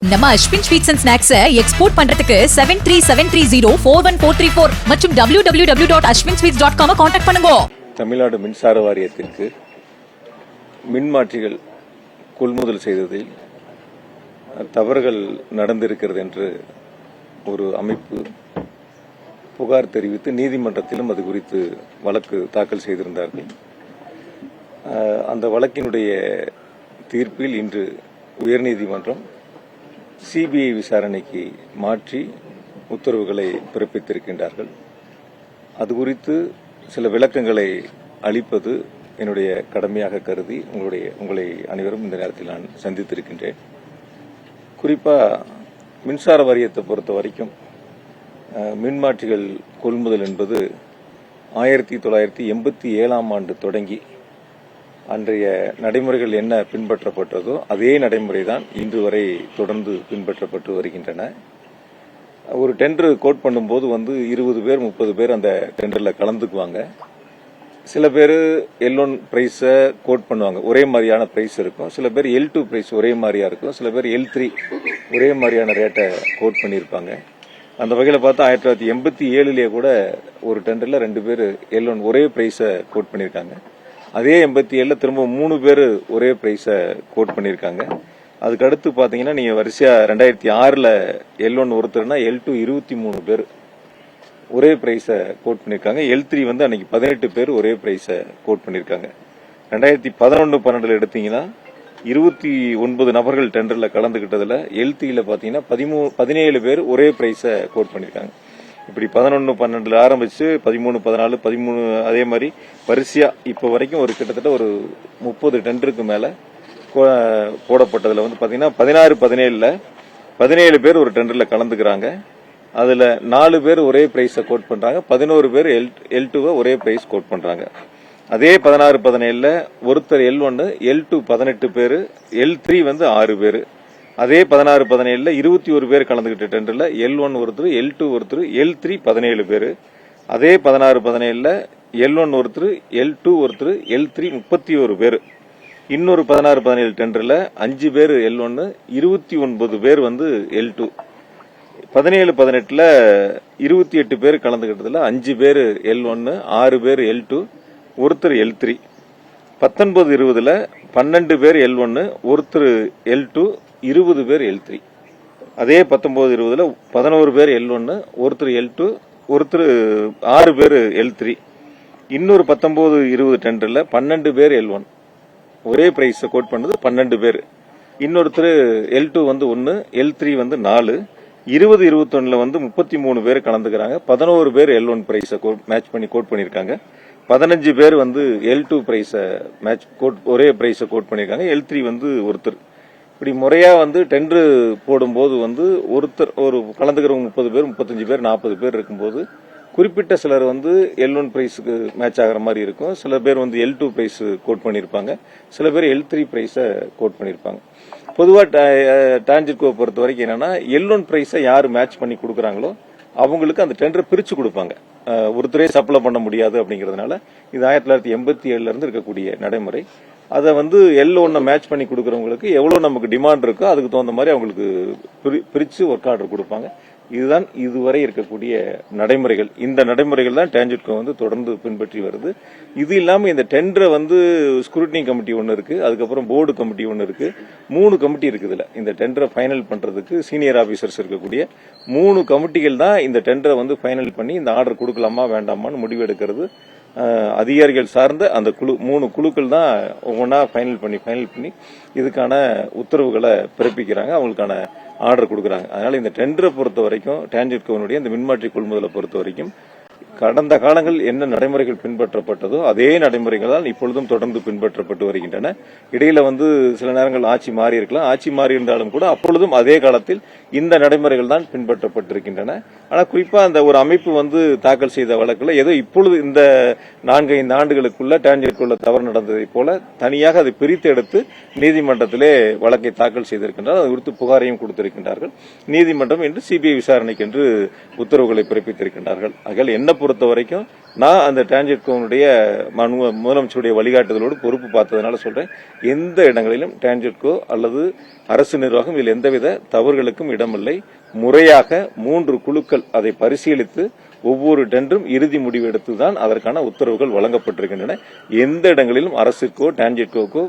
நம்ம Ashwin sweets and snacks export பண்றதுக்கு 7373041434 மற்றும் www.ashwinsweets.com கான்டாக்ட் பண்ணுங்க. தமிழ்நாடு மின்சார வாரியத்திற்கு மின்மாற்றிகள் கொள்முதல் செய்ததில் தவறுகள் நடந்திருக்கிறது என்று ஒரு அமைப்பு புகார் தெரிவித்து நீதிமன்றத்திலும் அது குறித்து வழக்கு தாக்கல் செய்திருந்தார்கள். அந்த வழக்கினுடைய தீர்ப்பில் இன்று உயர்நீதிமன்றம் சிபிஐ விசாரணைக்கு மாற்றி உத்தரவுகளை பிறப்பித்திருக்கின்றார்கள். அது குறித்து சில விளக்கங்களை அளிப்பது என்னுடைய கடமையாக கருதி உங்களை அனைவரும் இந்த நேரத்தில் நான் சந்தித்திருக்கின்றேன். குறிப்பாக மின்சார வாரியத்தை பொறுத்த வரைக்கும் மின்மாற்றிகள் கொள்முதல் என்பது 1987ஆம் ஆண்டு தொடங்கி அன்றைய நடைமுறைகள் என்ன பின்பற்றப்பட்டதோ அதே நடைமுறை தான் இன்று வரை தொடர்ந்து பின்பற்றப்பட்டு வருகின்றன. ஒரு டெண்டர் கோட் பண்ணும்போது 20 பேர் 30 பேர் அந்த டெண்டரில் கலந்துக்குவாங்க. சில பேர் L1 பிரைஸை கோட் பண்ணுவாங்க, ஒரே மாதிரியான பிரைஸ் இருக்கும். சில பேர் L2 பிரைஸ் ஒரே மாதிரியா இருக்கும். சில பேர் L3 ஒரே மாதிரியான ரேட்டை கோட் பண்ணியிருப்பாங்க. அந்த வகையில் பார்த்தா 1987 கூட ஒரு டெண்டரில் 2 பேர் L1 ஒரே பிரைஸை கோட் பண்ணியிருக்காங்க. அதே 87 திரும்ப 3 பேர் ஒரே பிரைஸை கோட் பண்ணியிருக்காங்க. அதுக்கு அடுத்து பாத்தீங்கன்னா நீங்க வரிசையா 2006 L1 ஒருத்தர்னா L2 23 பேர் ஒரே பிரைஸை கோட் பண்ணியிருக்காங்க. L3 அன்னைக்கு 18 பேர் ஒரே பிரைஸை கோட் பண்ணியிருக்காங்க. 2011-12 எடுத்தீங்கன்னா 29 நபர்கள் டெண்டர்ல கலந்துகிட்டதுல L3ல பாத்தீங்கன்னா 17 பேர் ஒரே பிரைஸை கோட் பண்ணியிருக்காங்க. இப்படி 11-12 ஆரம்பிச்சு 13-14 13 அதே மாதிரி வரிசையா இப்ப வரைக்கும் ஒரு கிட்டத்தட்ட ஒரு 30 டெண்டருக்கு மேல போடப்பட்டதுல பாத்தீங்கன்னா 16-17 17 பேர் ஒரு டெண்டர்ல கலந்துக்கிறாங்க. அதுல 4 பேர் ஒரே பிரைஸ கோட் பண்றாங்க, 11 பேர் L2 ஒரே பிரைஸ் கோட் பண்றாங்க. அதே 16-17 ஒருத்தர் L1 L2 18 பேரு L3 6 பேரு. அதே 16-17 21 பேர் கலந்துகிட்ட டெண்டர்ல L1 ஒருத்தர் L2 ஒருத்தர் L3 17 பேரு. அதே 16-17 L1 ஒருத்தர் L2 ஒருத்தர் L3 31 பேரு. இன்னொரு 16-17 டெண்டர்ல 5 பேர் L1 29 பேர் L2. 17-18 28 பேர் கலந்துகிட்டதுல 5 பேர் L1 6 பேர் L2 ஒருத்தர் L3. 19-20 12 பேர் L1 ஒருத்தர் L2 20 பேர் L3. அதே 19-20 11 பேர் L1 ஒருத்தர் L2 ஒருத்தர் 6 பேர் L3. இன்னொரு 19-20 டெண்டர்ல 12 பேர் L1 ஒரே பிரைஸ் கோட் பண்ணது 12 பேர். இன்னொருத்தர் L2 1 L3 4. 20-21 33 பேர் கலந்துக்கிறாங்க. 11 பேர் L1 பிரைஸ் மேட்ச் பண்ணி கோட் பண்ணிருக்காங்க. 15 பேர் L2 பிரைஸ் மேட்ச் ஒரே பிரைஸ் கோட் பண்ணிருக்காங்க. L3 ஒருத்தர். இப்படி முறையா டெண்டர் போடும்போது ஒருத்தர் ஒரு கலந்துக்கிறவங்க 30 பேர் 35 பேர் 40 பேர் இருக்கும்போது குறிப்பிட்ட சிலர் L1 பிரைஸுக்கு மேட்ச் ஆகிற மாதிரி இருக்கும். சில பேர் L2 பிரைஸ் கோட் பண்ணிருப்பாங்க. சில பேர் L3 பிரைஸ கோட் பண்ணிருப்பாங்க. பொதுவா டான்ஜெட்கோ பொறுத்த வரைக்கும் என்னன்னா L1 பிரைஸை யாரு மேட்ச் பண்ணி கொடுக்குறாங்களோ அவங்களுக்கு அந்த டெண்டரை பிரிச்சு கொடுப்பாங்க. ஒருத்தரே சப்ளை பண்ண முடியாது அப்படிங்கறதுனால இது 1987 இருந்து இருக்கக்கூடிய நடைமுறை. அதை L1 மேட்ச் பண்ணி கொடுக்கறவங்களுக்கு எவ்வளவு நமக்கு டிமாண்ட் இருக்கோ அதுக்கு தகுந்த மாதிரி அவங்களுக்கு பிரிச்சு ஒர்க் ஆர்டர் கொடுப்பாங்க. இதுதான் இதுவரை இருக்கக்கூடிய நடைமுறைகள். இந்த நடைமுறைகள் தான் டான்ஜெட்கோ தொடர்ந்து பின்பற்றி வருது. இது இல்லாம இந்த டெண்டரை ஸ்க்ரூட்டினி கமிட்டி ஒன்னு இருக்கு, அதுக்கப்புறம் போர்டு கமிட்டி ஒன்னு இருக்கு, 3 கமிட்டி இருக்குதுல இந்த டெண்டரை ஃபைனல் பண்றதுக்கு சீனியர் ஆபீசர்ஸ் இருக்கக்கூடிய 3 கமிட்டிகள் தான் இந்த டெண்டரை ஃபைனல் பண்ணி இந்த ஆர்டர் கொடுக்கலாமா வேண்டாமான்னு முடிவெடுக்கிறது. அதிகாரிகள் சார்ந்த அந்த 3 குழுக்கள் தான் ஒவ்வொன்றா ஃபைனல் பண்ணி இதுக்கான உத்தரவுகளை பிறப்பிக்கிறாங்க, அவங்களுக்கான ஆர்டர் கொடுக்குறாங்க. அதனால இந்த டெண்டரை பொறுத்த வரைக்கும் டான்ஜெட்கோனுடைய இந்த மின்மாற்றி கொள்முதலை பொறுத்த வரைக்கும் கடந்த காலங்கள் என்ன நடைமுறைகள் பின்பற்றப்பட்டதோ அதே நடைமுறைகள் தான் இப்பொழுதும் தொடர்ந்து பின்பற்றப்பட்டு வருகின்றன. இடையில சில நேரங்கள் ஆட்சி மாறி இருக்கலாம், ஆட்சி மாறி இருந்தாலும் கூட அப்பொழுதும் அதே காலத்தில் இந்த நடைமுறைகள் தான் பின்பற்றப்பட்டிருக்கின்றன. ஆனா குறிப்பா அந்த ஒரு அமைப்பு தாக்கல் செய்த வழக்குல ஏதோ இப்பொழுது இந்த 4-5 ஆண்டுகளுக்குள்ள டான்ஜெட்கோல தவறு நடந்ததை போல தனியாக அதை பிரித்து எடுத்து நீதிமன்றத்திலே வழக்கை தாக்கல் செய்திருக்கின்றனர். அது குறித்து புகாரையும் கொடுத்திருக்கின்றார்கள். நீதிமன்றம் இன்று சிபிஐ விசாரணைக்கு என்று உத்தரவுகளை பிறப்பித்திருக்கின்றார்கள். ஆகையால் என்ன பொறுத்த வரைக்கும் நான் அந்த டிரான்ஜெட்கோனுடைய முதலமைச்சருடைய வழிகாட்டுதலோடு பொறுப்பு பார்த்ததுனால சொல்றேன், எந்த இடங்களிலும் டிரான்ஜெட்கோ அல்லது அரசு நிர்வாகம் இதில் எந்தவித தவறுகளுக்கும் இடமில்லை. முறையாக 3 குழுக்கள் அதை பரிசீலித்து ஒவ்வொரு டெண்டரும் இறுதி முடிவு எடுத்துதான் அதற்கான உத்தரவுகள் வழங்கப்பட்டிருக்கின்றன. எந்த இடங்களிலும் அரசுக்கோ டிரான்ஜெட்கோக்கோ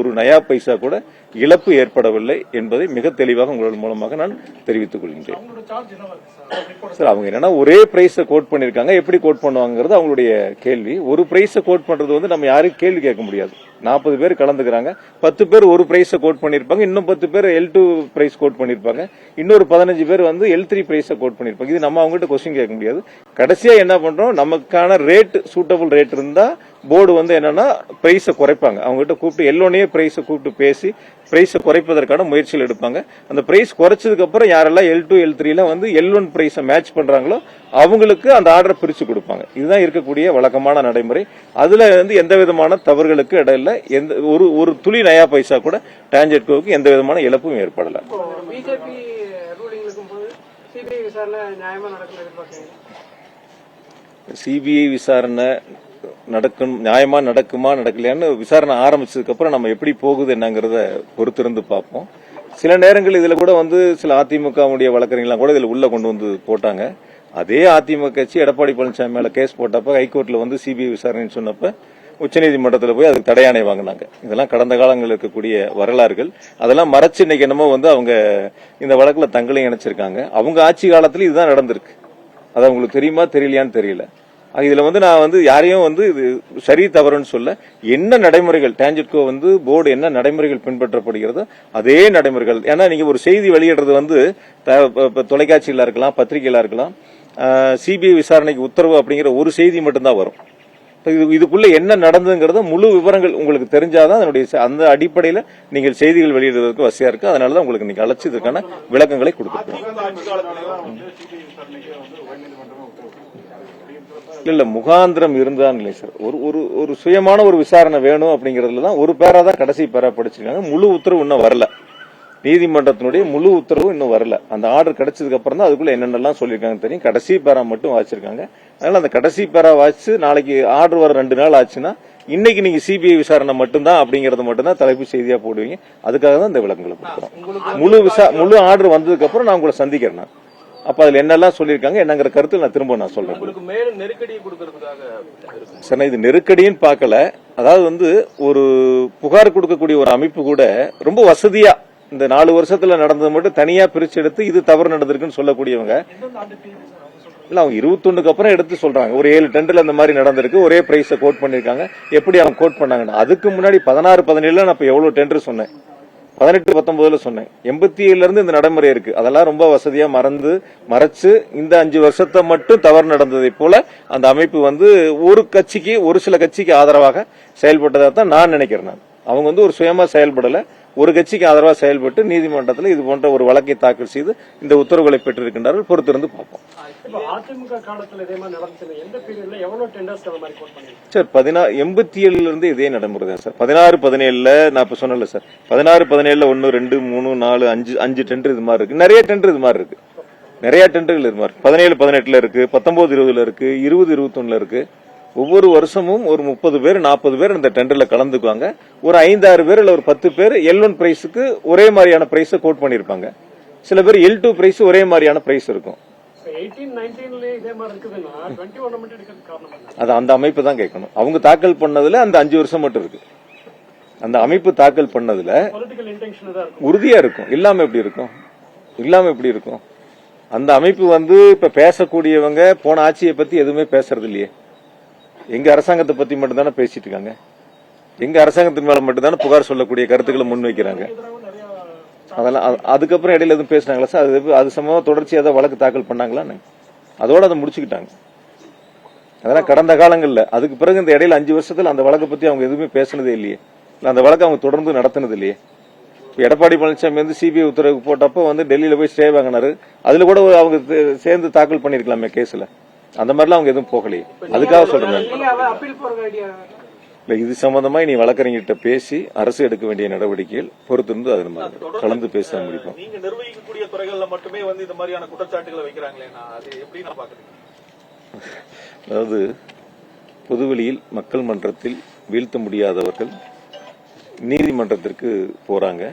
ஒரு நயா பைசா கூட இழப்பு ஏற்படவில்லை என்பதை மிக தெளிவாக உங்கள் மூலமாக நான் தெரிவித்துக் கொள்கின்றேன். சார், அவங்க என்னன்னா ஒரே பிரைஸ கோட் பண்ணிருக்காங்க, எப்படி கோட் பண்ணுவாங்கிறது அவங்களுடைய கேள்வி. ஒரு பிரைஸ கோட் பண்றது வந்து நம்ம யாரும் கேள்வி கேட்க முடியாது. 40 பேர் கலந்துக்கிறாங்க, 10 பேர் ஒரு பிரைஸ கோட் பண்ணிருப்பாங்க, இன்னும் 10 பேர் L2 பிரைஸ் கோட் பண்ணிருப்பாங்க, இன்னொரு 15 பேர் வந்து L3 பிரைஸ கோட் பண்ணிருப்பாங்க. இது நம்ம அவங்ககிட்ட கொஸ்டின் கேட்க முடியாது. கடைசியா என்ன பண்றோம், நமக்கான ரேட் சூட்டபிள் ரேட் இருந்தா போர்டு வந்து என்னன்னா பிரைஸ குறைப்பாங்க. அவங்க கிட்ட கூப்பிட்டு L1 பிரைஸ கூப்பிட்டு பேசி பிரைஸ குறைப்பதற்கான முயற்சிகள் எடுப்பாங்க. அந்த பிரைஸ் குறைச்சதுக்கு அப்புறம் யாரெல்லாம் L2 L3 வந்து L1 பிரைஸ மேட்ச் பண்றாங்களோ அவங்களுக்கு அந்த ஆர்டரை பிரிச்சு கொடுப்பாங்க. இதுதான் இருக்கக்கூடிய வழக்கமான நடைமுறை. அதுல வந்து எந்த விதமான தவறுகளுக்கு இடம் இல்லை. ஒரு துளி நயா பைசா கூட டிரான்ஜெட்கோவுக்கு எந்த விதமான இழப்பும் ஏற்படல. சிபிஐ விசாரணை நியாயமா நடக்குமா நடக்கலையான்னு விசாரணை ஆரம்பிச்சதுக்கு அப்புறம் நம்ம எப்படி போகுது என்னங்கறத பொறுத்திருந்து பார்ப்போம். சில நேரங்கள் இதுல கூட வந்து சில அதிமுகவுடைய வழக்கறிஞர்கள் கூட இதுல உள்ள கொண்டு வந்து போட்டாங்க. அதே அதிமுக கட்சி எடப்பாடி பழனிசாமி மேல கேஸ் போட்டப்ப ஹைகோர்ட்ல வந்து சிபிஐ விசாரணைன்னு சொன்னப்ப உச்சநீதிமன்றத்தில் போய் அதுக்கு தடையாணை வாங்கினாங்க. இதெல்லாம் கடந்த காலங்களில் இருக்கக்கூடிய வரலாறுகள். அதெல்லாம் மறைச்சு இன்னைக்கு என்னமோ வந்து அவங்க இந்த வழக்குல தங்களையும் இணைச்சிருக்காங்க. அவங்க ஆட்சி காலத்துல இதுதான் நடந்திருக்கு. அது அவங்களுக்கு தெரியுமா தெரியலையான்னு தெரியல. இதுல வந்து நான் வந்து யாரையும் வந்து இது சரி தவறுன்னு சொல்ல, என்ன நடைமுறைகள் டிரான்ஜெட்கோ வந்து போர்டு என்ன நடைமுறைகள் பின்பற்றப்படுகிறதோ அதே நடைமுறைகள். ஏன்னா நீங்க ஒரு செய்தி வெளியிடுறது வந்து தொலைக்காட்சியில இருக்கலாம், பத்திரிகையில இருக்கலாம், சிபிஐ விசாரணைக்கு உத்தரவு அப்படிங்கிற ஒரு செய்தி மட்டும்தான் வரும். இதுக்குள்ள என்ன நடந்ததுங்கிறத முழு விவரங்கள் உங்களுக்கு தெரிஞ்சாதான் அதனுடைய அந்த அடிப்படையில் நீங்கள் செய்திகள் வெளியிடுவதற்கு வசதியா இருக்கு. அதனாலதான் உங்களுக்கு நீங்க அழைச்சி இதற்கான விளக்கங்களை கொடுத்துருக்கோம். இல்ல முகாந்திரம் இருந்தான் இல்லை சார். ஒரு சுயமான ஒரு விசாரணை வேணும் அப்படிங்கறதுலதான் ஒரு பேரா தான் கடைசி பேரா படிச்சிருக்காங்க. முழு உத்தரவு இன்னும் வரல. நீதிமன்றத்தினுடைய முழு உத்தரவு இன்னும் வரல. அந்த ஆர்டர் கிடைச்சதுக்கு அப்புறம் தான் அதுக்குள்ள என்னென்னலாம் சொல்லியிருக்காங்க தெரியும். கடைசி பேரா மட்டும் வாசிச்சிருக்காங்க. அதனால அந்த கடைசி பேரா வாசிச்சு நாளைக்கு ஆர்டர் வர 2 நாள் ஆச்சுன்னா இன்னைக்கு நீங்க சிபிஐ விசாரணை மட்டும்தான் அப்படிங்கறது மட்டும்தான் தலைப்பு செய்தியா போடுவீங்க. அதுக்காக தான் இந்த விளக்கங்களை கொடுக்குறோம். முழு ஆர்டர் வந்ததுக்கு அப்புறம் நான் உங்களை சந்திக்கிறேன். அப்ப அதுல என்னெல்லாம் சொல்லியிருக்காங்க என்னங்கிற கருத்து நான் திரும்ப நான் சொல்றேன். சார், இது நெருக்கடின்னு பார்க்கல. அதாவது வந்து ஒரு புகார் கொடுக்கக்கூடிய ஒரு அமைப்பு கூட ரொம்ப வசதியா இந்த 4 வருஷத்துல நடந்தது மட்டும் தனியா பிரிச்சு எடுத்து இது தவறு நடந்திருக்குன்னு சொல்லக்கூடியவங்க இல்ல. அவங்க 21க்கு அப்புறம் எடுத்து சொல்றாங்க. ஒரு 7 டெண்டர்ல இந்த மாதிரி நடந்திருக்கு, ஒரே பிரைஸ கோட் பண்ணிருக்காங்க. எப்படி அவங்க கோட் பண்ணாங்க? அதுக்கு முன்னாடி 16, 17 நான் இப்ப எவ்வளவு டெண்டர் சொன்னேன், 18, 19 சொன்னேன். 87 இருந்து இந்த நடைமுறை இருக்கு. அதெல்லாம் ரொம்ப வசதியா மறைச்சு இந்த 5 வருஷத்தை மட்டும் தவறு நடந்ததை போல அந்த அமைப்பு வந்து ஒரு சில கட்சிக்கு ஆதரவாக செயல்பட்டதா தான் நான் நினைக்கிறேன். அவங்க வந்து ஒரு சுயமா செயல்படல, ஒரு கட்சிக்கு ஆதரவாக செயல்பட்டு நீதிமன்றத்தில் இது போன்ற ஒரு வழக்கை தாக்கல் செய்து இந்த உத்தரவுகளை பெற்றிருக்கின்றார்கள். பொறுத்திருந்து பார்ப்போம். சார், 87 இருந்து இதே நடைமுறை தான் சார். 16, 17 நான் இப்ப சொன்னல சார். 16, 17 1, 2, 3, 4, 5 டெண்டர் இது மாதிரி இருக்கு. நிறைய டெண்டர் இது மாதிரி இருக்கு. நிறைய டெண்டர்கள் இது மாதிரி 17, 18 இருக்கு, 19, 20 இருக்கு, 20, 21 இருக்கு. ஒவ்வொரு வருஷமும் ஒரு 30 பேர் 40 பேர் இந்த டெண்டர்ல கலந்துக்குவாங்க. ஒரு 5-6 பேர் இல்ல ஒரு 10 பேர் L1 பிரைஸுக்கு ஒரே மாதிரியான பிரைஸ கோட் பண்ணிருப்பாங்க. சில பேர் L2 பிரைஸ் ஒரே மாதிரியான பிரைஸ் இருக்கும். அது அந்த அமைப்பு தான் கேட்கணும். அவங்க தாக்கல் பண்ணதுல அந்த 5 வருஷம் மட்டும் இருக்கு. அந்த அமைப்பு தாக்கல் பண்ணதுல உறுதியா இருக்கும். இல்லாம எப்படி இருக்கும்? அந்த அமைப்பு வந்து இப்ப பேசக்கூடியவங்க போன ஆட்சியை பத்தி எதுவுமே பேசுறது இல்லையே. எங்க அரசாங்கத்தை பத்தி மட்டும் தானே பேசிட்டு இருக்காங்க. எங்க அரசாங்கத்தின் மேல மட்டும் தானே புகார் சொல்லக்கூடிய கருத்துக்களை முன்வைக்கிறாங்க. அதெல்லாம் அதுக்கப்புறம் இடையில எதுவும் பேசினாங்களா சார்? அது சம்பந்தமா தொடர்ச்சியா ஏதாவது வழக்கு தாக்கல் பண்ணாங்களா? அதோட அதை முடிச்சுக்கிட்டாங்க. அதெல்லாம் கடந்த காலங்கள்ல. அதுக்கு பிறகு இந்த இடையில 5 வருஷத்துல அந்த வழக்கை பத்தி அவங்க எதுவுமே பேசினதே இல்லையே. அந்த வழக்கை அவங்க தொடர்ந்து நடத்தினது இல்லையே. எடப்பாடி பழனிசாமி வந்து சிபிஐ உத்தரவு போட்டப்ப வந்து டெல்லியில போய் ஸ்டே வாங்கினாரு. அதுல கூட அவங்க சேர்ந்து தாக்கல் பண்ணிருக்கலாமே கேஸ்ல. அந்த மாதிரிலாம் அவங்க எதுவும் போகலையே. அதுக்காக சொல்றேன். இது சம்பந்தமா நீ வழக்கறிஞர்கிட்ட பேசி அரசு எடுக்க வேண்டிய நடவடிக்கைகள் பொறுத்திருந்து அது நம்ம கலந்து பேச முடியும். நீங்க நிர்வகிக்கக்கூடிய துறைகள்ல மட்டுமே வந்து இந்த மாதிரியான குற்றச்சாட்டுகளை வைக்கிறாங்களே, அது எப்படி நான் பாக்குறேன்? அதாவது பொதுவெளியில் மக்கள் மன்றத்தில் வீழ்த்த முடியாதவர்கள் நீதிமன்றத்திற்கு போறாங்க.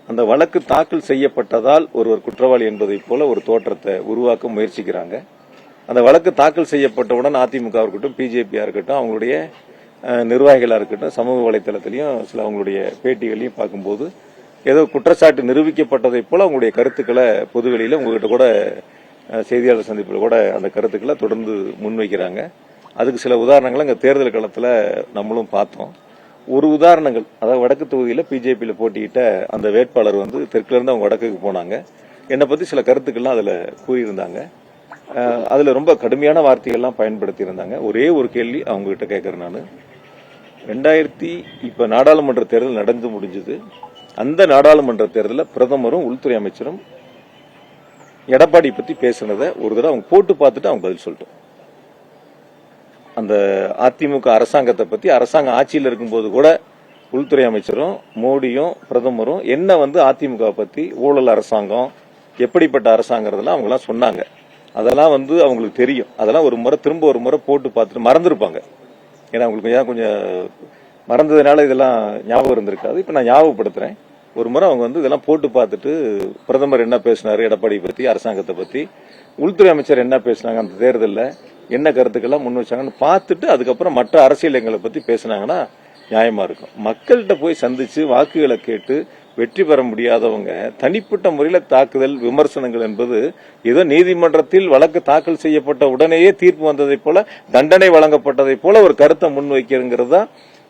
அந்த வழக்கு தாக்கல் செய்யப்பட்டதால் ஒருவர் குற்றவாளி என்பதைப் போல ஒரு தோற்றத்தை உருவாக்க முயற்சிக்கிறாங்க. அந்த வழக்கு தாக்கல் செய்யப்பட்டவுடன் அதிமுக இருக்கட்டும், பிஜேபியா இருக்கட்டும், அவங்களுடைய நிர்வாகிகளா இருக்கட்டும், சமூக வலைதளத்திலையும் சில அவங்களுடைய பேட்டிகளையும் பார்க்கும்போது ஏதோ குற்றச்சாட்டு நிரூபிக்கப்பட்டதைப் போல அவங்களுடைய கருத்துக்களை பொதுவெளியில உங்ககிட்ட கூட செய்தியாளர் சந்திப்பில் கூட அந்த கருத்துக்களை தொடர்ந்து முன்வைக்கிறாங்க. அதுக்கு சில உதாரணங்களை அங்கே தேர்தல் களத்தில் நம்மளும் பார்த்தோம். ஒரு உதாரணங்கள், அதாவது வடக்கு தொகுதியில் பிஜேபியில் போட்டியிட்ட அந்த வேட்பாளர் வந்து தெற்குல இருந்து அவங்க வடக்குக்கு போனாங்க. என்னை பற்றி சில கருத்துக்கள்லாம் அதில் கூறியிருந்தாங்க. அதில் ரொம்ப கடுமையான வார்த்தைகள்லாம் பயன்படுத்தி இருந்தாங்க. ஒரே ஒரு கேள்வி அவங்க கிட்ட கேட்கறேன் நான். 2000 இப்ப நாடாளுமன்ற தேர்தல் நடந்து முடிஞ்சது. அந்த நாடாளுமன்ற தேர்தலில் பிரதமரும் உள்துறை அமைச்சரும் எடப்பாடி பத்தி பேசினதை ஒரு தடவை அவங்க போட்டு பார்த்துட்டு அவங்க பதில் சொல்லிட்டோம். அந்த அதிமுக அரசாங்கத்தை பத்தி அரசாங்கம் ஆட்சியில் இருக்கும்போது கூட உள்துறை அமைச்சரும் மோடியும் பிரதமரும் என்ன வந்து அதிமுக பத்தி ஊழல் அரசாங்கம் எப்படிப்பட்ட அரசாங்கிறதெல்லாம் அவங்க எல்லாம் சொன்னாங்க. அதெல்லாம் வந்து அவங்களுக்கு தெரியும். அதெல்லாம் ஒரு முறை திரும்ப ஒரு முறை போட்டு பார்த்துட்டு மறந்துருப்பாங்க. ஏன்னா அவங்களுக்கு கொஞ்சம் மறந்ததுனால இதெல்லாம் ஞாபகம் இருந்திருக்காது. இப்ப நான் ஞாபகப்படுத்துறேன். ஒரு முறை அவங்க வந்து இதெல்லாம் போட்டு பார்த்துட்டு பிரதமர் என்ன பேசினாரு எடப்பாடி பத்தி, அரசாங்கத்தை பத்தி, உள்துறை அமைச்சர் என்ன பேசினாங்க, அந்த தேர்தலில் என்ன கருத்துக்கெல்லாம் முன் வச்சாங்கன்னு பார்த்துட்டு அதுக்கப்புறம் மற்ற அரசியல் பத்தி பேசினாங்கன்னா நியாயமா இருக்கும். மக்கள்கிட்ட போய் சந்திச்சு வாக்குகளை கேட்டு வெற்றி பெற முடியாதவங்க தனிப்பட்ட முறையில் தாக்குதல் விமர்சனங்கள் என்பது ஏதோ நீதிமன்றத்தில் வழக்கு தாக்கல் செய்யப்பட்ட உடனேயே தீர்ப்பு வந்ததை போல தண்டனை வழங்கப்பட்டதை போல ஒரு கருத்தை முன்வைக்கிறதுங்கிறது தான்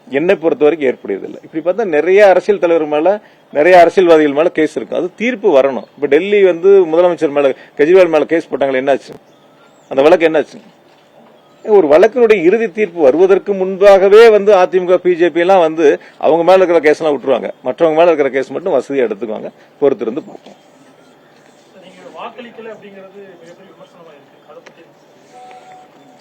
என்னை பொறுத்த வரைக்கும் ஏற்படுவதில்லை. இப்படி பார்த்தா நிறைய அரசியல் தலைவர் மேல நிறைய அரசியல்வாதிகள் மேல கேஸ் இருக்கு. அது தீர்ப்பு வரணும். இப்ப டெல்லி வந்து முதலமைச்சர் மேல கெஜ்ரிவால் மேல கேஸ் போட்டாங்களே, என்னாச்சு அந்த வழக்கு? என்னாச்சு? ஒரு வழக்கினுடைய இறுதி தீர்ப்பு வருவதற்கு முன்பாகவே வந்து அதிமுக பிஜேபி எல்லாம் வந்து அவங்க மேல இருக்கிற கேஸ் எல்லாம் விட்டுருவாங்க. மற்றவங்க மேல இருக்கிற கேஸ் மட்டும் வசதியா எடுத்துக்குவாங்க. பொறுத்திருந்து பார்ப்போம்.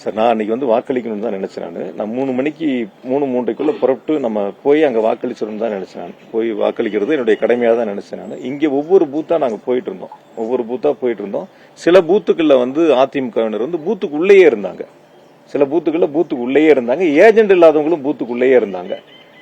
சார், நான் அன்னைக்கு வந்து வாக்களிக்கணும்னு தான் நினைச்சேன். நான் 3 மணிக்கு 3:30 புறப்பட்டு நம்ம போய் அங்க வாக்களிச்சிடணும் தான் நினைச்சேன். போய் வாக்களிக்கிறது என்னுடைய கடமையா தான் நினைச்சேன். இங்க ஒவ்வொரு பூத்தா நாங்க போயிட்டு இருந்தோம். சில பூத்துக்கள்ல வந்து அதிமுகவினர் வந்து பூத்துக்குள்ளேயே இருந்தாங்க. சில பூத்துக்கள்ல பூத்துக்குள்ளேயே இருந்தாங்க. ஏஜென்ட் இல்லாதவங்களும் பூத்துக்குள்ளேயே இருந்தாங்க.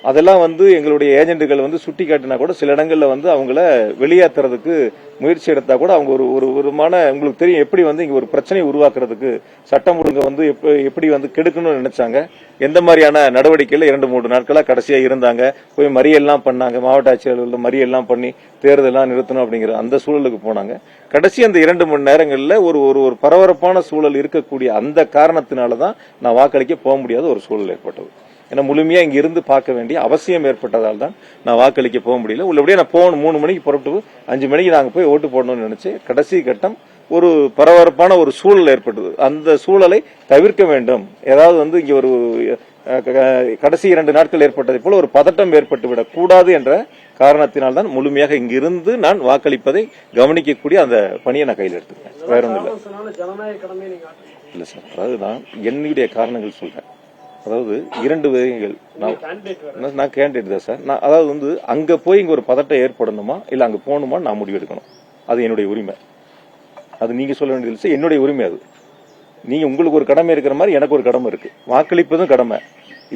அதெல்லாம் வந்து எங்களுடைய ஏஜென்ட்டுகள் வந்து சுட்டி காட்டினா கூட சில இடங்கள்ல வந்து அவங்கள வெளியேற்றுறதுக்கு முயற்சி எடுத்தா கூட அவங்க ஒரு விதமான உங்களுக்கு தெரியும் எப்படி வந்து இங்க ஒரு பிரச்சனை உருவாக்குறதுக்கு சட்டம் ஒழுங்கு வந்து எப்படி வந்து கெடுக்கணும்னு நினைச்சாங்க. எந்த மாதிரியான நடவடிக்கையில 2-3 நாட்களா கடைசியா இருந்தாங்க. போய் மறியெல்லாம் பண்ணாங்க. மாவட்ட ஆட்சியாளர்கள் மறியெல்லாம் பண்ணி தேர்தலாம் நிறுத்தணும் அப்படிங்கிற அந்த சூழலுக்கு போனாங்க. கடைசி அந்த 2 மணி நேரங்கள்ல ஒரு பரபரப்பான சூழல் இருக்கக்கூடிய அந்த காரணத்தினாலதான் நான் வாக்களிக்க போக முடியாத ஒரு சூழல் ஏற்பட்டது. ஏன்னா முழுமையா இங்க இருந்து பார்க்க வேண்டிய அவசியம் ஏற்பட்டதால் தான் நான் வாக்களிக்க போக முடியல. உள்ளபடியே நான் போகணும். 3 மணிக்கு புறப்பட்டு 5 மணிக்கு நாங்க போய் ஓட்டு போடணும்னு நினைச்சு கடைசி கட்டம் ஒரு பரபரப்பான ஒரு சூழல் ஏற்பட்டது. அந்த சூழலை தவிர்க்க வேண்டும். ஏதாவது வந்து இங்க ஒரு கடைசி 2 நாட்கள் ஏற்பட்டதை போல ஒரு பதட்டம் ஏற்பட்டுவிடக் கூடாது என்ற காரணத்தினால்தான் முழுமையாக இங்கிருந்து நான் வாக்களிப்பதை கவனிக்கக்கூடிய அந்த பணியை நான் கையில் எடுத்துக்கிறேன். வேற ஒன்றும் இல்ல சார். அதாவது நான் என்னுடைய காரணங்கள் சொல்றேன். அதாவது 2 வகைகள். நான் கேண்டிடேட் தான் சார். நான் அதாவது வந்து அங்க போய் இங்க ஒரு பதட்டம் ஏற்படணுமா இல்ல அங்க போகணுமா நான் முடிவு எடுக்கணும். அது என்னுடைய உரிமை. அது நீங்க சொல்ல வேண்டியது என்னுடைய உரிமை. அது நீங்க உங்களுக்கு ஒரு கடமை இருக்கிற மாதிரி எனக்கு ஒரு கடமை இருக்கு. வாக்களிப்பதும் கடமை.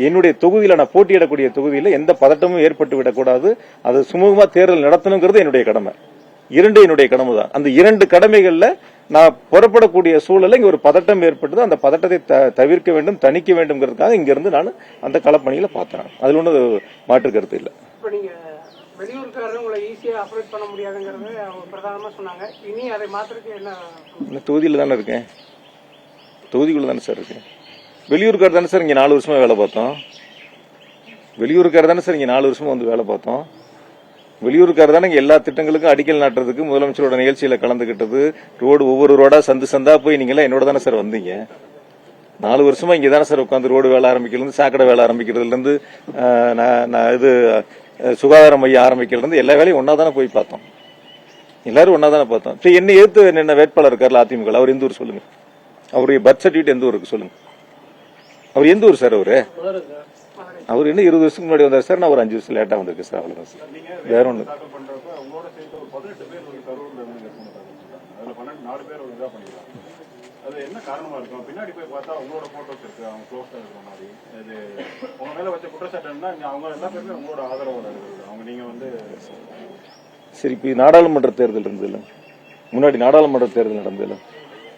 என்னுடைய தொகுதியில நான் போட்டியிடக்கூடிய தொகுதியில எந்த பதட்டமும் ஏற்பட்டு விடக்கூடாது. அது சுமூகமா தேர்தல் நடத்தணுங்கிறது என்னுடைய கடமை. 2 என்னுடைய கடமை தான். அந்த 2 கடமைகள்ல நான் புறப்படக்கூடிய சூழலை இங்க ஒரு பதட்டம் ஏற்பட்டது. அந்த பதட்டத்தை தவிர்க்க வேண்டும், தணிக்க வேண்டும்ங்கிறதுக்காக இங்க இருந்து நான் அந்த களப்பணியில பார்த்தேன். அதுல ஒண்ணு மாற்று கருத்து இல்ல. வெளியூர்காரங்க உங்களை ஈஸியா அப்ரோச் பண்ண முடியாதுங்கிறது அவங்க பிரதானமா சொன்னாங்க. இனி அதை மாத்திரக்கு என்ன? தொகுதியில தானே இருக்கேன். தொகுதிக்குள்ள தானே சார் இருக்கேன். வெளியூர்கார் தானே சார் இங்க 4 வருஷமா வேலை பார்த்தோம். வெளியூர்கார் தானே சார் இங்க 4 வருஷமா வந்து வேலை பார்த்தோம். வெளியூருக்கார தானே எல்லா திட்டங்களுக்கும் அடிக்கல் நாட்டுறதுக்கு முதலமைச்சரோட நிகழ்ச்சியில கலந்துகிட்டது. ரோடு ஒவ்வொரு ரோடா சந்து சந்தா போய் நீங்க எல்லாம் என்னோட தானே சார் வந்தீங்க. 4 வருஷமா இங்க தானே சார் உட்காந்து ரோடு வேலை ஆரம்பிக்கிறது, சாக்கடை வேலை ஆரம்பிக்கிறதுல இருந்து இது சுகாதார மையம் ஆரம்பிக்கிறதுல இருந்து எல்லா வேலையும் ஒன்னா தானே போய் பார்த்தோம். எல்லாரும் ஒன்னா தானே பார்த்தோம். என்ன ஏத்து என்ன வேட்பாளர் இருக்காருல அதிமுக, அவர் எந்த ஊர் சொல்லுங்க. அவருடைய பர்த் சர்டிபிகேட் எந்த ஊருக்கு சொல்லுங்க. அவர் எந்த ஊர் சார்? அவர் என்ன 20 வருஷத்துக்கு முன்னாடி வந்தார் சார். நான் ஒரு 5 வருஷம் லேட்டா வந்திருக்கேன் சார். அவ்வளவுதான் சார். வேற ஒண்ணு அது என்ன காரணமா இருக்கும்? பின்னாடி போய் பார்த்தா உங்களோட போட்டோஸ் இருக்கு, அவங்க க்ளோஸா இருக்கிற மாதிரி. இது உங்க மேல வச்ச குற்றச்சாட்டுன்னா அவங்க எல்லா பேருமே உங்களோட ஆதரவோட இருக்கு. அவங்க நீங்க வந்து சரி, இப்போ நாடாளுமன்ற தேர்தல் இருந்ததுல, முன்னாடி நாடாளுமன்ற தேர்தல் நடந்ததுல,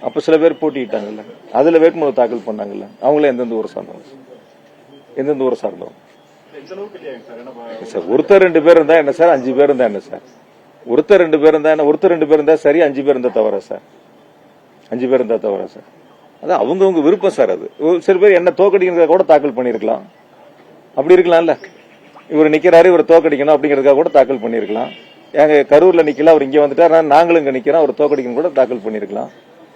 அப்ப சில பேர் போட்டிட்டாங்கல்ல, அதுல வேட்புமனு தாக்கல் பண்ணாங்கல்ல, அவங்களே எந்தெந்த ஊரை சார்ந்தவங்க? எந்தெந்த ஊரை சார்ந்தவங்க இந்த அளவுக்கு இல்லையாங்க சார்? என்ன சார், ஒருத்தர் 2 பேர் இருந்தா என்ன சார்? 5 பேர் இருந்தா என்ன சார்? ஒருத்தர் 2 பேர் இருந்தா என்ன? ஒருத்தர் 2 பேர் இருந்தா சரி, 5 பேர் இருந்தா தவறா சார்? 5 பேர் இருந்தா தவறா சார்? அது அவங்கவுங்க விருப்பம் சார். அது சில பேர் என்ன தோக்கடிக்கிறதுக்காக கூட தாக்கல் பண்ணிருக்கலாம், அப்படி இருக்கலாம்ல. இவர் நிக்கிறாரு, இவர் தோக்கடிக்கணும் அப்படிங்கறதுக்காக கூட தாக்கல் பண்ணிருக்கலாம். எங்க கரூர்ல நிக்கல, அவர் இங்க வந்துட்டார், நாங்களும் இங்க நிக்கிறோம், அவர் தோக்கடிக்கணும் கூட தாக்கல் பண்ணிருக்கலாம்.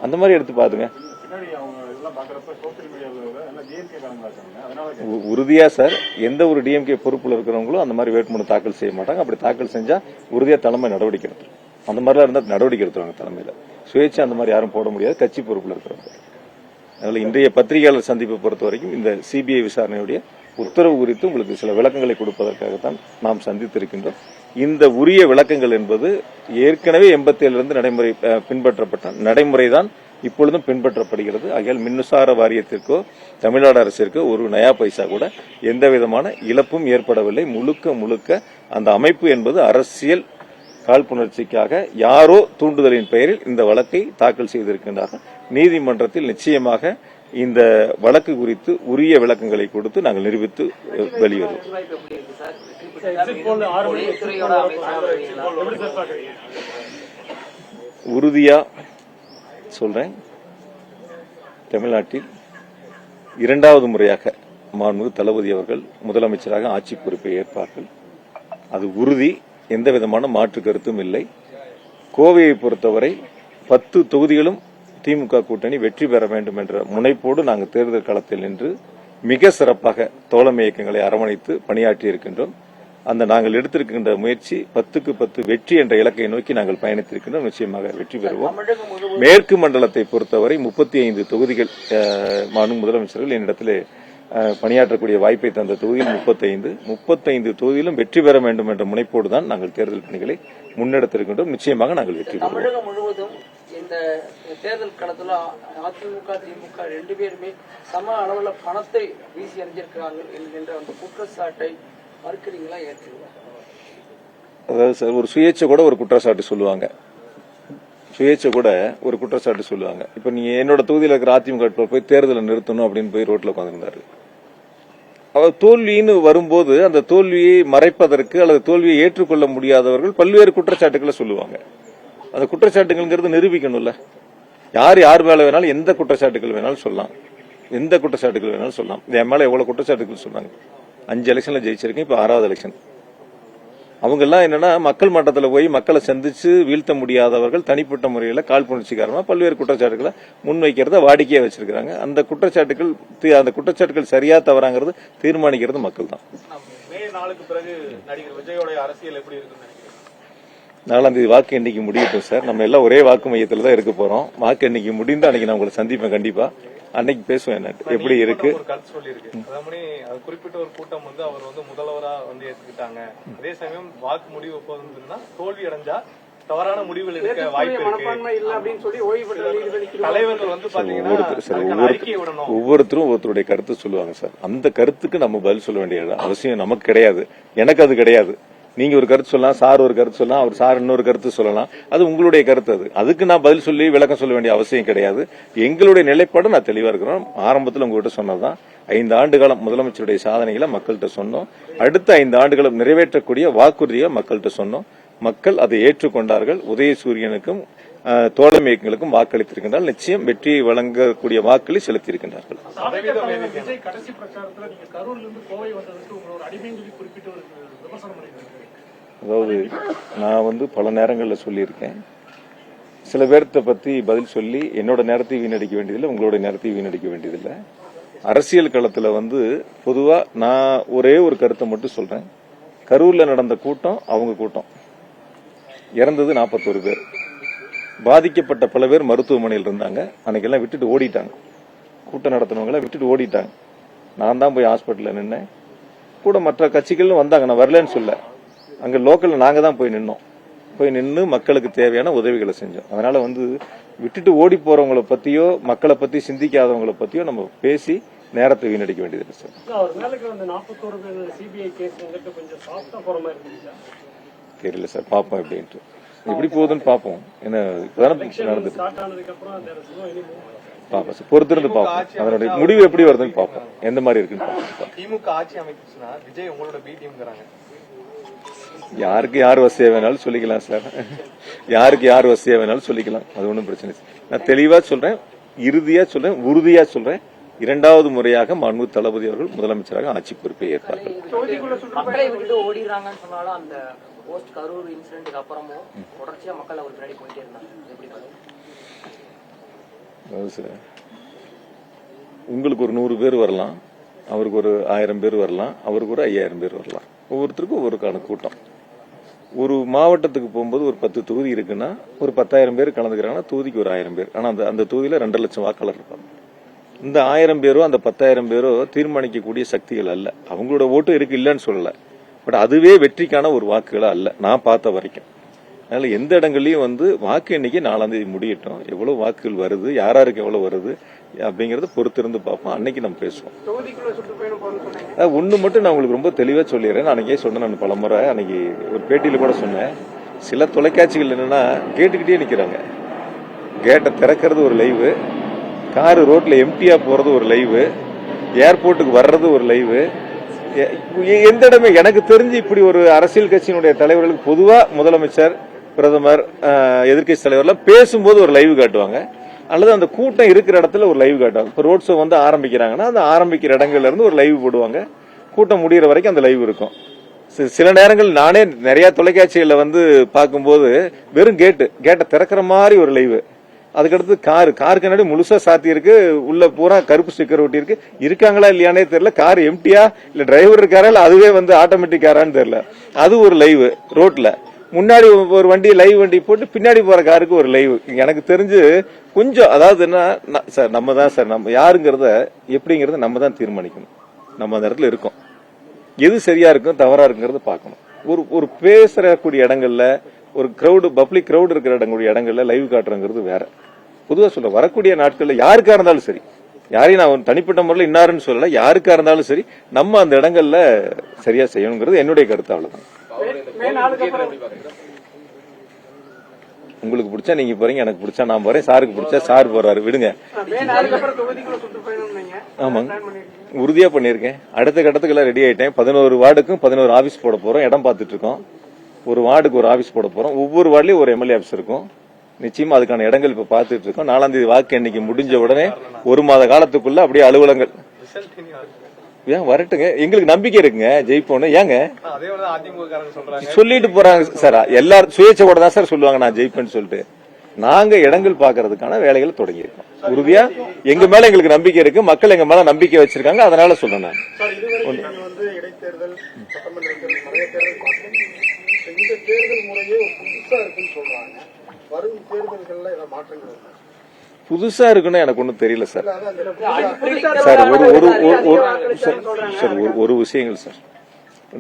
அந்த மாதிரி எடுத்து பாத்துங்க. பின்னாடி அவங்க இதெல்லாம் பாக்குறப்ப சோசியல் மீடியாவில் எல்லாம் டிஎம்கே காரணங்களாச்சாங்க. அதனால உறுதியா சார், எந்த ஒரு டிஎம்கே பொறுப்புல இருக்கிறவங்களும் அந்த மாதிரி வேட்புமனு தாக்கல் செய்ய மாட்டாங்க. அப்படி தாக்கல் செஞ்சா உறுதியா தலைமை நடவடிக்கை எடுத்துரும். அந்த மாதிரிலாம் இருந்தா நடவடிக்கை எடுத்துருவாங்க தலைமையில. சுயேட்சை அந்த மாதிரி யாரும் போட முடியாது, கட்சி பொறுப்புல இருக்கிறவங்க. அதனால இன்றைய பத்திரிகையாளர் சந்திப்பை பொறுத்த வரைக்கும் இந்த சிபிஐ விசாரணையுடைய உத்தரவு குறித்து உங்களுக்கு சில விளக்கங்களை கொடுப்பதற்காகத்தான் நாம் சந்தித்திருக்கின்றோம். இந்த உரிய விளக்கங்கள் என்பது ஏற்கனவே 87 நடைமுறை பின்பற்றப்பட்ட நடைமுறைதான் இப்பொழுதும் பின்பற்றப்படுகிறது. ஆகையால் மின்சார வாரியத்திற்கோ தமிழ்நாடு அரசிற்கோ ஒரு நயா பைசா கூட எந்த விதமான இழப்பும் ஏற்படவில்லை. முழுக்க முழுக்க அந்த அமைப்பு என்பது அரசியல் காழ்ப்புணர்ச்சிக்காக யாரோ தூண்டுதலின் பெயரில் இந்த வழக்கை தாக்கல் செய்திருக்கின்றார்கள். நீதிமன்றத்தில் நிச்சயமாக இந்த வழக்கு குறித்து உரிய விளக்கங்களை கொடுத்து நாங்கள் நிரூபித்து வெளியிடுவோம். உறுதியா சொல்றேன், தமிழ்நாட்டில் 2வது முறையாக மாண்புமிகு தளபதி அவர்கள் முதலமைச்சராக ஆட்சி பொறுப்பை ஏற்பார்கள். அது உறுதி, எந்த விதமான மாற்று கருத்தும் இல்லை. கோவையை பொறுத்தவரை 10 தொகுதிகளும் திமுக கூட்டணி வெற்றி பெற வேண்டும் என்ற முனைப்போடு நாங்கள் தேர்தல் களத்தில் நின்று மிக சிறப்பாக தோழமை இயக்கங்களை அரவணைத்து பணியாற்றி இருக்கின்றோம். அந்த நாங்கள் எடுத்திருக்கின்ற முயற்சி 10க்கு 10 வெற்றி என்ற இலக்கை நோக்கி நாங்கள் பயணித்திருக்கின்றோம். நிச்சயமாக வெற்றி பெறுவோம். மேற்கு மண்டலத்தை பொறுத்தவரை 35 தொகுதிகள் மாண்புமிகு முதலமைச்சர்கள் என்னிடத்திலே பணியாற்றக்கூடிய வாய்ப்பை தந்த தொகுதியில் 35 தொகுதியிலும் வெற்றி பெற வேண்டும் என்ற முனைப்போடு தான் நாங்கள் தேர்தல் பணிகளை முன்னெடுத்திருக்கின்றோம். நிச்சயமாக நாங்கள் வெற்றி பெறுவோம். தமிழகம் முழுவதும் இந்த தேர்தல் களத்துல அதிமுக திமுக 2 பேருமே சம அளவுல பணத்தை வீசி எறிஞ்சிருக்கிறார்கள் என்கின்ற அந்த குற்றச்சாட்டை மறுக்கிறீங்களா, ஏற்கிறீங்களா? அதாவது சார், ஒரு சுயேட்சை கூட ஒரு குற்றச்சாட்டு சொல்லுவாங்க. சுயேட்சை கூட ஒரு குற்றச்சாட்டு சொல்லுவாங்க. இப்ப நீங்க என்னோட தொகுதியில் இருக்கிற அதிமுக போய் தேர்தலை நிறுத்தணும் அப்படின்னு போய் ரோட்ல உட்காந்துருந்தாரு. அவர் தோல்வின்னு வரும்போது அந்த தோல்வியை மறைப்பதற்கு அல்லது தோல்வியை ஏற்றுக்கொள்ள முடியாதவர்கள் பல்வேறு குற்றச்சாட்டுகளை சொல்லுவாங்க. அந்த குற்றச்சாட்டுகள்ங்கிறது நிரூபிக்கணும்ல. யார் மேல வேணாலும் எந்த குற்றச்சாட்டுகள் வேணாலும் சொல்லலாம், எந்த குற்றச்சாட்டுகள் வேணாலும் சொல்லலாம். என் மேல எவ்வளவு குற்றச்சாட்டுகள் சொன்னாங்க. 5 எலெக்ஷன்ல ஜெயிச்சிருக்கேன், இப்ப 6வது எலெக்ஷன். அவங்க எல்லாம் என்னன்னா மக்கள் மட்டத்தில் போய் மக்களை சந்திச்சு வீழ்த்த முடியாதவர்கள் தனிப்பட்ட முறையில் காழ்ப்புணர்ச்சி காரணமா பல்வேறு குற்றச்சாட்டுகளை முன்வைக்கிறத வாடிக்கையா வச்சிருக்காங்க. அந்த குற்றச்சாட்டுகள் சரியா தவறாங்கிறது தீர்மானிக்கிறது மக்கள் தான். மே 4க்கு பிறகு நடிகர் விஜயோட அரசியல் எப்படி இருக்குன்னு நினைக்கிறீங்க? 4ஆம் தேதி வாக்கு எண்ணிக்கை முடியட்டும் சார். நம்ம எல்லாம் ஒரே வாக்கு மையத்தில் தான் இருக்க போறோம். வாக்கு எண்ணிக்கை முடிந்து அன்னைக்கு நான் உங்களை சந்திப்பேன். கண்டிப்பா அன்னைக்கு பேசுவேன் என்ன எப்படி இருக்கு. ஒரு கருத்து சொல்லியிருக்கு. அதாவது அது குறிப்பிட்ட ஒரு கூட்டம் அவர் முதல்வரா ஏற்றுக்கிட்டாங்க. அதே சமயம் வாக்கு முடிவு போதுன்னா தோல்வி அடைஞ்சா தவறான முடிவுகள் எடுக்க வாய்ப்பு இருக்கு. தலைவர்கள் பாத்தீங்கன்னா ஒவ்வொருத்தரும் ஒருத்தருடைய கருத்து சொல்லுவாங்க சார். அந்த கருத்துக்கு நம்ம பதில் சொல்ல வேண்டிய அவசியம் நமக்கு கிடையாது. எனக்கு அது கிடையாது. நீங்க ஒரு கருத்து சொல்லலாம், சார் ஒரு கருத்து சொல்லலாம், அவர் சார் இன்னொரு கருத்து சொல்லலாம். அது உங்களுடைய கருத்து. அதுக்கு நான் பதில் சொல்லி விளக்கம் சொல்ல வேண்டிய அவசியம் கிடையாது. எங்களுடைய நிலைப்பாடு நான் தெளிவா இருக்கிறோம். ஆரம்பத்தில் உங்ககிட்ட சொன்னதுதான் 5 ஆண்டு காலம் முதலமைச்சருடைய சாதனைகளை மக்கள்கிட்ட சொன்னோம். அடுத்த 5 ஆண்டுகளும் நிறைவேற்றக்கூடிய வாக்குறுதியை மக்கள்கிட்ட சொன்னோம். மக்கள் அதை ஏற்றுக்கொண்டார்கள். உதயசூரியனுக்கும் தோழமை இயக்கங்களுக்கும் வாக்களித்திருக்கின்றால் நிச்சயம் வெற்றியை வழங்கக்கூடிய வாக்களை செலுத்தியிருக்கின்றார்கள். கடைசி பிரச்சாரத்தில் நீங்க கரூரிலிருந்து கோவை வந்ததுக்கு உங்களோட அடிமையை குறிப்பிட்டு ஒரு விமர்சனம் பண்ணியிருக்காங்க. அதாவது நான் பல நேரங்களில் சொல்லியிருக்கேன். சில பேர்த்த பத்தி பதில் சொல்லி என்னோட நேரத்தை வீணடிக்க வேண்டியதில்லை, உங்களோட நேரத்தை வீணடிக்க வேண்டியதில்லை. அரசியல் களத்துல பொதுவா நான் ஒரே ஒரு கருத்தை மட்டும் சொல்றேன். கரூர்ல நடந்த கூட்டம் அவங்க கூட்டம். இறந்தது 41 பேர். பாதிக்கப்பட்ட பல பேர் மருத்துவமனையில் இருந்தாங்க. அன்னைக்கெல்லாம் விட்டுட்டு ஓடிட்டாங்க. கூட்டம் நடத்தினவங்களை விட்டுட்டு ஓடிட்டாங்க. நான் தான் போய் ஹாஸ்பிட்டல்ல நின்னேன். கூட மற்ற கட்சிகளும் வந்தாங்க, நான் வரலன்னு சொல்ல. அங்க லோக்கல்ல நாங்க தான் போய் நின்னோம். போய் நின்று மக்களுக்கு தேவையான உதவிகளை செஞ்சோம். அதனால வந்து விட்டுட்டு ஓடி போறவங்களை பத்தியோ மக்களை பத்தி சிந்திக்காதவங்களை பத்தியோ நம்ம பேசி நேரத்தை வீணடிக்க வேண்டியது சார். அவர் மேலுக்கு வந்து 41 பேர் சிபிஐ கேஸ் வந்துட்டு கொஞ்சம் சாஃப்டா போற மாதிரி இருந்துச்சு. தெரியல சார், பார்ப்போம் எப்படின்ட்டு, எப்படி போகுதுன்னு பார்ப்போம். ஏன்னா இப்பதானே நடந்துட்டு பார்ப்போம் சார், பொறுத்திருந்து பார்ப்போம். அதனுடைய முடிவு எப்படி வருதுன்னு பார்ப்போம், எந்த மாதிரி இருக்குன்னு பார்ப்போம். திமுக ஆட்சி அமைச்சுன்னா விஜய் உங்களோட பி டீம்ங்கறாங்க. யாருக்கு யார் வசதியா வேணாலும் சொல்லிக்கலாம் சார், யாருக்கு யார் வசதியா வேணாலும் சொல்லிக்கலாம், அது ஒன்றும் பிரச்சனை இல்லை. நான் தெளிவா சொல்றேன், இறுதியா சொல்றேன், உறுதியா சொல்றேன், 2வது முறையாக மாண்பு தளபதி அவர்கள் முதலமைச்சராக ஆட்சி பொறுப்பை ஏற்பார்கள். மக்களை விட்டு ஓடிடுறாங்கன்னு சொன்னாலும் அந்த போஸ்ட் கரூர் இன்சிடென்ட்டுக்கு அப்புறமும் தொடர்ச்சியா மக்கள் அவர் பின்னாடி போயிட்டே இருந்தாங்க. சார், உங்களுக்கு ஒரு 100 பேர் வரலாம், அவருக்கு ஒரு 1000 பேர் வரலாம், அவருக்கு ஒரு 5000 பேர் வரலாம். ஒவ்வொருத்தருக்கும் ஒவ்வொருக்கான கூட்டம். ஒரு மாவட்டத்துக்கு போகும்போது ஒரு 10 தொகுதி இருக்குன்னா ஒரு 10,000 பேர் கலந்துக்கிறாங்கன்னா தொகுதிக்கு ஒரு 1000 பேர். ஆனா அந்த தொகுதியில 2 லட்சம் வாக்காளர் இருப்பாங்க. இந்த 1000 பேரோ அந்த 10,000 பேரோ தீர்மானிக்கக்கூடிய சக்திகள் அல்ல. அவங்களோட ஓட்டு இருக்கு இல்லன்னு சொல்லல, பட் அதுவே வெற்றிக்கான ஒரு வாக்குகளா அல்ல நான் பார்த்த வரைக்கும். அதனால எந்த இடங்கள்லயும் வந்து வாக்கு எண்ணிக்கை 4ஆம் தேதி முடியட்டும், எவ்வளவு வாக்குகள் வருது, யாராருக்கு எவ்வளவு வருது அப்படிங்கறத பொறுத்திருந்து பார்ப்போம். அன்னைக்கு நம்ம பேசுவோம். ஒண்ணு மட்டும் நான் உங்களுக்கு ரொம்ப தெளிவா சொல்லிடுறேன். அன்னைக்கே சொன்னேன், நான் பலமுறை அன்னைக்கு ஒரு பேட்டியில கூட சொன்னேன். சில தொலைக்காட்சிகள் என்னன்னா கேட்டுக்கிட்டே நிக்கிறாங்க, கேட்டை திறக்கிறது ஒரு லைவு, காரு ரோட்ல எம்டியா போறது ஒரு லைவு, ஏர்போர்ட்டுக்கு வர்றது ஒரு லைவு. எந்த இடமே எனக்கு தெரிஞ்சு இப்படி ஒரு அரசியல் கட்சியினுடைய தலைவர்களுக்கு பொதுவா முதலமைச்சர், பிரதமர், எதிர்கட்சி தலைவர்லாம் பேசும்போது ஒரு லைவ் காட்டுவாங்க, அல்லது அந்த கூட்டம் இருக்கிற இடத்துல ஒரு லைவ் காட்டுவாங்க. இப்போ ரோட் ஷோ வந்து ஆரம்பிக்கிறாங்கன்னா அந்த ஆரம்பிக்கிற இடங்கள்ல இருந்து ஒரு லைவ் போடுவாங்க, கூட்டம் முடிகிற வரைக்கும் அந்த லைவ் இருக்கும். சில நேரங்கள் நானே நிறைய தொலைக்காட்சிகள்ல வந்து பார்க்கும்போது வெறும் கேட்டை திறக்கிற மாதிரி ஒரு லைவ், அதுக்கடுத்து காருக்கு கண்ணாடி முழுசா சாத்தி இருக்கு, உள்ள பூரா கருப்பு ஸ்டிக்கர் ஒட்டி இருக்கு, இருக்காங்களா இல்லையானே தெரியல, கார் எம்டியா இல்ல டிரைவர் இருக்காரா இல்ல அதுவே வந்து ஆட்டோமேட்டிக் காரான்னு தெரியல. அது ஒரு லைவ். ரோட்ல முன்னாடி ஒரு வண்டி லைவ் வண்டி போட்டு பின்னாடி போற காருக்கு ஒரு லைவ். எனக்கு தெரிஞ்சு கொஞ்சம், அதாவது என்ன சார், நம்ம தான் சார், நம்ம யாருங்கிறத எப்படிங்கறத நம்ம தான் தீர்மானிக்கணும். நம்ம அந்த இடத்துல இருக்கோம், எது சரியா இருக்கும் தவறா இருக்குங்கிறத பார்க்கணும். ஒரு பேசக்கூடிய இடங்கள்ல, ஒரு கிரௌடு பப்ளிக் கிரௌடு இருக்கிற இடங்கள்ல லைவ் காட்டுறங்கிறது வேற. பொதுவா சொல்ல வரக்கூடிய நாட்கள்ல யாருக்கா இருந்தாலும் சரி, யாரையும் நான் தனிப்பட்ட முறையில் இன்னாருன்னு சொல்லல, யாருக்கா இருந்தாலும் சரி நம்ம அந்த இடங்கள்ல சரியா செய்யணுங்கிறது என்னுடைய கருத்து. அவ்வளவுதான். உங்களுக்கு பிடிச்சா நீங்க போறீங்க, எனக்கு பிடிச்சா நான் போறேன், சாருக்கு பிடிச்சா சார் போறாரு, விடுங்க. ஆமாங்க, உறுதியா பண்ணிருக்கேன். அடுத்த கட்டத்துக்கு எல்லாம் ரெடி ஆயிட்டேன். 11 வார்டுக்கும் 11 ஆபீஸ் போட போறோம், இடம் பார்த்துட்டு இருக்கோம். ஒரு வார்டுக்கு ஒரு ஆபீஸ் போட போறோம், ஒவ்வொரு வார்டுலயும் ஒரு எம்எல்ஏ ஆபீஸ் இருக்கும். நிச்சயமா அதுக்கான இடங்கள் இப்ப பாத்துட்டு இருக்கோம். 4ஆம் தேதி வாக்கு எண்ணிக்கை முடிஞ்ச உடனே 1 மாத காலத்துக்குள்ள அப்படியே அலுவலகங்கள் ஏன் வரட்டுங்க, எங்களுக்கு நம்பிக்கை இருக்குங்க ஜெயிப்போன்னு. ஏங்க சொல்லிட்டு போறாங்க சார், எல்லாரும் சுயேட்சையோட தான் சார் சொல்லுவாங்க நான் ஜெயிப்பேன்னு சொல்லிட்டு. நாங்க இடங்கள் பாக்குறதுக்கான வேலைகளை தொடங்கி இருக்கோம். உறுதியா எங்க மேல எங்களுக்கு நம்பிக்கை இருக்கு, மக்கள் எங்க மேல நம்பிக்கை வச்சிருக்காங்க. அதனால சொல்றேன் நான். இந்த தேர்தல் முறையே புதுசா இருக்குன்னு சொல்றாங்க. வரும் தேர்தல்கள்ல ஏதாவது மாற்றங்கள் இருக்கா? புதுசா இருக்குன்னு எனக்கு ஒன்றும் தெரியல சார். சார் ஒரு விஷயங்கள் சார்,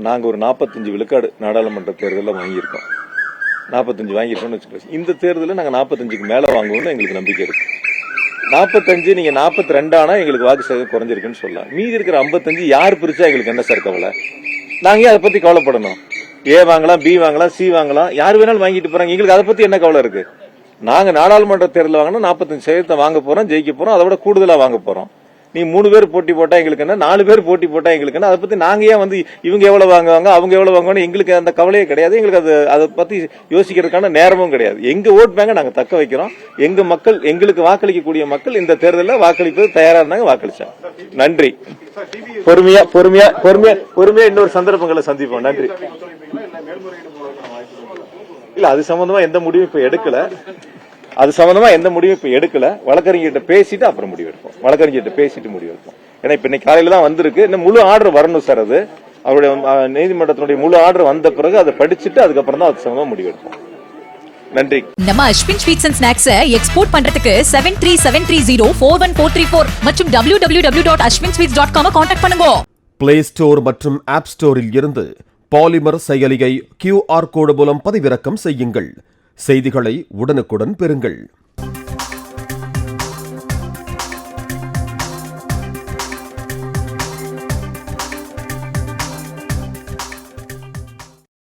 நாங்க ஒரு 45 விழுக்காடு நாடாளுமன்ற தேர்தலில் வாங்கியிருக்கோம். 45 வாங்கியிருக்கோம்னு வச்சுக்கோங்க. இந்த தேர்தலில் நாங்க 45க்கு மேல வாங்குவோம்னு எங்களுக்கு நம்பிக்கை இருக்கு. 45 நீங்க 42 ஆனா எங்களுக்கு வாக்கு சதவீதம் குறைஞ்சிருக்குன்னு சொல்லலாம். மீதி இருக்கிற 55 யார் பிரிச்சா எங்களுக்கு என்ன சார் கவலை? நாங்க அதை பத்தி கவலைப்படணும். ஏ வாங்கலாம், பி வாங்கலாம், சி வாங்கலாம், யார் வேணாலும் வாங்கிட்டு போறாங்க. எங்களுக்கு அதை பத்தி என்ன கவலை இருக்கு? நாங்க நாடாளுமன்ற தேர்தல் வாங்கினா 45% வாங்க போறோம், ஜெயிக்க போறோம், அதை விட கூடுதலா வாங்க போறோம். நீ 3 பேர் போட்டி போட்டா எங்களுக்கு என்ன, 4 பேர் போட்டி போட்டா எங்களுக்கு என்ன? அதை பத்தி நாங்க ஏன் வந்து இவங்க எவ்வளவு வாங்குவாங்க அவங்க எவ்வளவு வாங்குவாங்க, எங்களுக்கு அந்த கவலையே கிடையாது. எங்களுக்கு அதை பத்தி யோசிக்கிறதுக்கான நேரமும் கிடையாது. எங்க ஓட் பேங்க நாங்க தக்க வைக்கிறோம். எங்க மக்கள், எங்களுக்கு வாக்களிக்கக்கூடிய மக்கள் இந்த தேர்தலில் வாக்களிப்பது தயாரா இருந்தாங்க, வாக்களிச்சாங்க. நன்றி. பொறுமையா இன்னொரு சந்தர்ப்பங்களை சந்திப்போம். நன்றி. இல்ல அது சம்பந்தமா எந்த முடிவும் இப்ப எடுக்கல. வழக்கறிஞர்கிட்ட பேசிட்டு அப்புறம் முடிவு எடுப்போம். ஏன்னா இப்ப இன்னைக்கு காலையில தான் வந்திருக்கு. இன்னும் முழு ஆர்டர் வரணும் சார். அது அவருடைய நீதிமன்றத்தினுடைய முழு ஆர்டர் வந்த பிறகு அதை படிச்சுட்டு அதுக்கப்புறம் தான் அது சம்பந்தமா முடிவு எடுப்போம். நன்றி. நம்ம Ashwin sweets and snacks export பண்றதுக்கு 7373041434 மற்றும் www.ashwinsweets.com கான்டாக்ட் பண்ணுங்க. பிளே ஸ்டோர் மற்றும் ஆப் ஸ்டோரில் இருந்து பாலிமர் செயலியை QR கோடு மூலம் பதிவிறக்கம் செய்யுங்கள். செய்திகளை உடனுக்குடன் பெறுங்கள்.